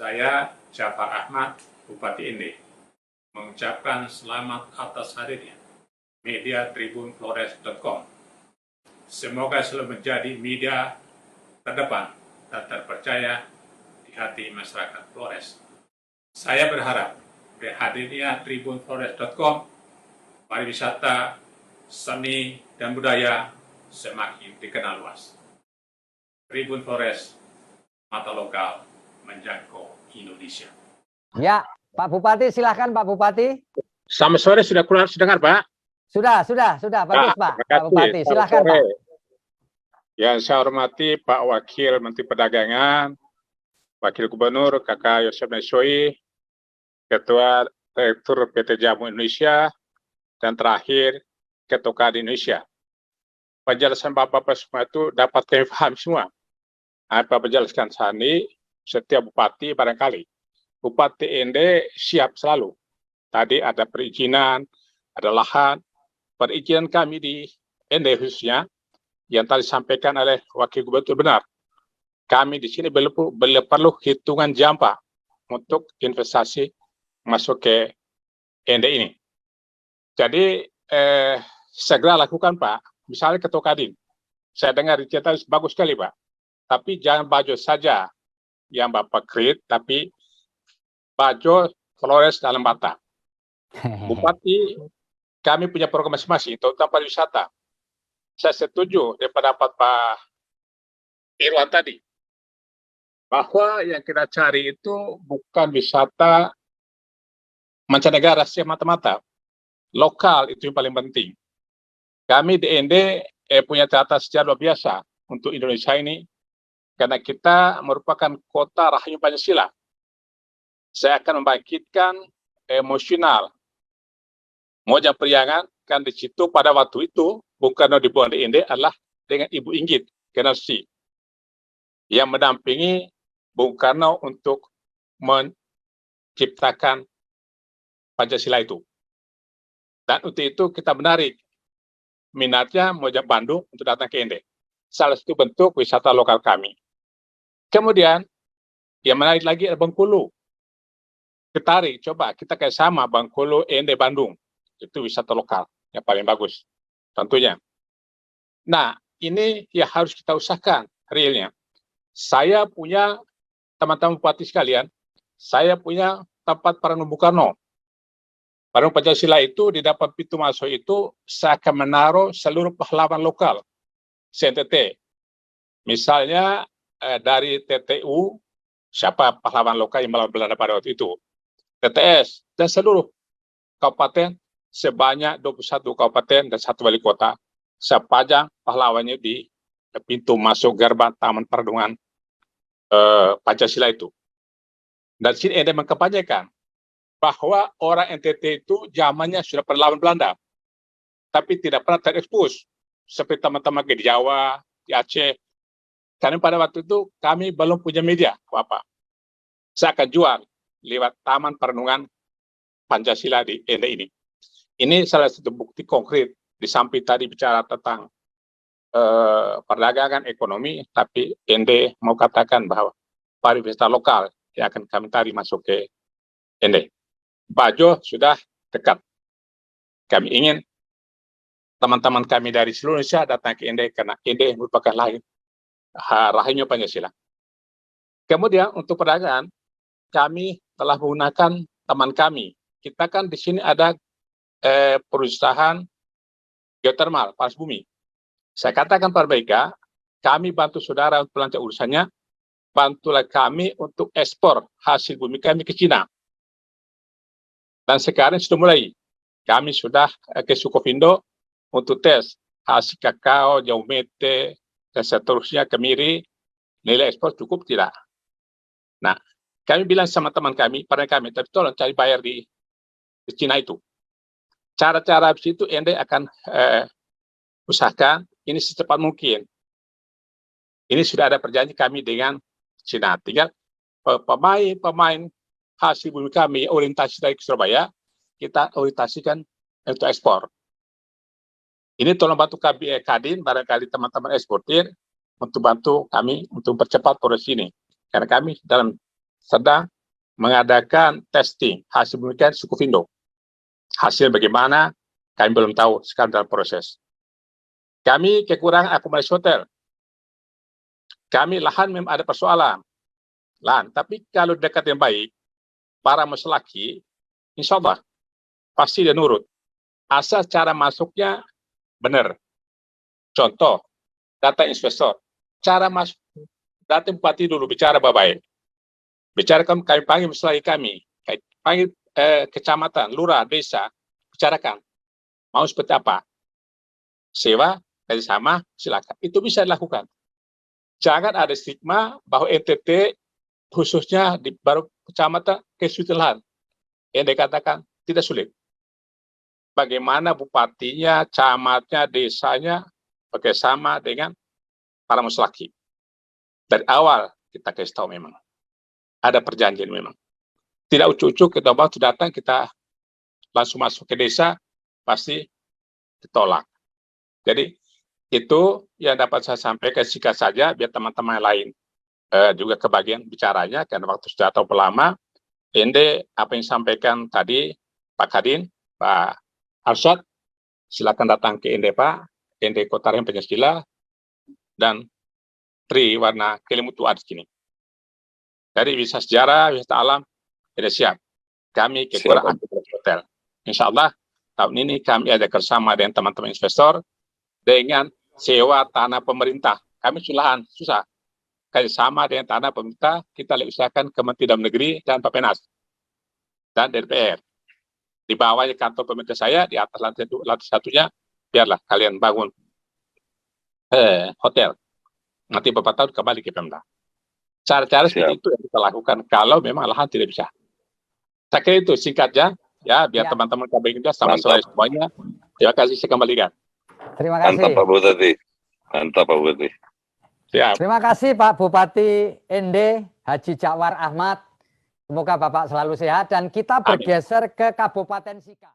Saya Jafar Ahmad, Bupati Ende, mengucapkan selamat atas hadirnya media tribunflores.com. Semoga selalu menjadi media terdepan dan terpercaya di hati masyarakat Flores. Saya berharap dengan hadirnya tribunflores.com, pariwisata, seni, dan budaya semakin dikenal luas. Tribun Flores, mata lokal menjangkau Indonesia. Ya, Pak Bupati, silakan Pak Bupati. Selamat sore, sudah dengar Pak? Sudah, bagus Pak. Pak Bupati, silakan Pak. Yang saya hormati Pak Wakil Menteri Perdagangan, Wakil Gubernur Kakak Yosef Nesoi, Ketua Direktur PT Jamu Indonesia, dan terakhir Ketua KAD Indonesia. Penjelasan Bapak-Bapak semua itu dapat kami paham semua. Apa penjelaskan Sani, setiap bupati barangkali. Bupati Ende siap selalu. Tadi ada perizinan, ada lahan. Perizinan kami di Ende khususnya, yang tadi disampaikan oleh Wakil Gubernur benar. Kami di sini perlu hitungan jam Pak untuk investasi masuk ke Ende ini. Jadi segera lakukan Pak. Misalnya Ketua Kadin. Saya dengar cerita bagus sekali Pak. Tapi jangan baju saja yang Bapak create, tapi baju Flores dalam Batak. Bupati, kami punya program masing-masing tentang pariwisata. Saya setuju dengan pendapat Pak Irwan tadi, bahwa yang kita cari itu bukan wisata mancanegara semata-mata. Lokal itu yang paling penting. Kami di ND punya catatan sejarah luar biasa untuk Indonesia ini, karena kita merupakan kota Rahayu Pancasila. Saya akan membangkitkan emosional Mojang Priangan, kan di situ pada waktu itu Bung Karno dibawa di Ende adalah dengan Ibu Inggit Generasi yang mendampingi Bung Karno untuk menciptakan Pancasila itu. Dan untuk itu kita menarik minatnya Mojang Bandung untuk datang ke Ende. Salah satu bentuk wisata lokal kami. Kemudian, yang menarik lagi adalah Bengkulu. Ketarik, coba kita kayak sama Bengkulu, Ende, Bandung. Itu wisata lokal yang paling bagus, tentunya. Nah, ini yang harus kita usahakan realnya. Saya punya teman-teman bupati sekalian, saya punya tempat Paranung Bung Karno. Paranung Pancasila itu di depan pintu masuk itu saya akan menaruh seluruh pahlawan lokal, CNTT. Misalnya dari TTU, siapa pahlawan lokal yang melawan Belanda pada waktu itu, TTS, dan seluruh kabupaten sebanyak 21 kabupaten dan 1 wali kota, sepajang pahlawannya di pintu masuk gerbang Taman Perundungan Pancasila itu. Dan sini Ende mengkampanyekan bahwa orang NTT itu zamannya sudah perlawan Belanda, tapi tidak pernah terekspos seperti teman-teman di Jawa, di Aceh. Karena pada waktu itu kami belum punya media apa. Saya akan jual lewat Taman Perundungan Pancasila di Ende ini. Ini salah satu bukti konkret di samping tadi bicara tentang perdagangan ekonomi, tapi Ende mau katakan bahwa pariwisata lokal yang akan kami tarik masuk ke Ende. Bajo sudah dekat. Kami ingin teman-teman kami dari seluruh Indonesia datang ke Ende karena Ende merupakan Rahayu Pancasila. Kemudian untuk perdagangan, kami telah menggunakan teman kami. Kita kan di sini ada perusahaan geotermal, panas bumi. Saya katakan pada mereka, kami bantu saudara untuk melancar urusannya, bantulah kami untuk ekspor hasil bumi kami ke Cina. Dan sekarang sudah mulai. Kami sudah ke Sukovindo untuk tes hasil kakao, jaumete, dan seterusnya kemiri, nilai ekspor cukup tidak. Nah, kami bilang sama teman kami, pada kami, tapi tolong cari bayar di Cina itu. Cara-cara habis itu Ende akan usahakan ini secepat mungkin. Ini sudah ada perjanjian kami dengan Cina. Tinggal pemain hasil bumi kami orientasi dari Surabaya, kita orientasikan untuk ekspor. Ini tolong bantu Kadin, barangkali teman-teman eksportir, untuk bantu kami untuk mempercepat proses ini. Karena kami dalam sedang mengadakan testing hasil penelitian Sukufindo. Hasil bagaimana, kami belum tahu, sekarang dalam proses. Kami kekurangan akomodasi hotel. Kami lahan memang ada persoalan. Lahan, tapi kalau dekat yang baik, para masyarakat, insya Allah, pasti dia nurut. Asal cara masuknya benar. Contoh, data investor. Cara masuk, data bupati dulu bicara baik-baik. Bicara kami panggil masyarakat kami, panggil kecamatan, lurah, desa, bicarakan. Mau seperti apa? Sewa, kerjasama, silakan. Itu bisa dilakukan. Jangan ada stigma bahwa NTT khususnya di baru kecamatan kesulitan yang dikatakan tidak sulit. Bagaimana bupatinya, camatnya, desanya bekerjasama dengan para masyarakat. Dari awal kita kasih tahu memang. Ada perjanjian memang. Tidak ucuk-ucuk kita waktu datang kita langsung masuk ke desa pasti ditolak. Jadi itu yang dapat saya sampaikan singkat saja biar teman-teman lain juga kebagian bicaranya karena waktu sudah tahu lama. Ini apa yang disampaikan tadi Pak Kadin, Pak Arsyad, silakan datang ke ND Pak, ND Kota Riau Pancasila dan Tri warna Kelimutu ada di sini. Dari wisata sejarah, wisata alam, tidak siap. Kami kekurangan hotel. Insya Allah tahun ini kami ada bersama dengan teman-teman investor dengan sewa tanah pemerintah. Kami sulahan susah. Kayak sama dengan tanah pemerintah, kita usahakan Kementerian Dalam Negeri dan Bappenas dan DPR. Di bawahnya kantor pemerintah saya, di atas lantai satunya, biarlah kalian bangun hotel. Nanti beberapa tahun kembali ke Pemda. Cara-cara seperti itu yang kita lakukan kalau memang lahan tidak bisa. Saya kira itu singkatnya, ya biar teman-teman KBG sama sore semuanya. Terima kasih, saya kembalikan. Terima kasih. Mantap Pak Bupati. Mantap Pak Bupati. Siap. Terima kasih Pak Bupati ND Haji Jakwar Ahmad. Semoga Bapak selalu sehat dan kita bergeser ke Kabupaten Sika.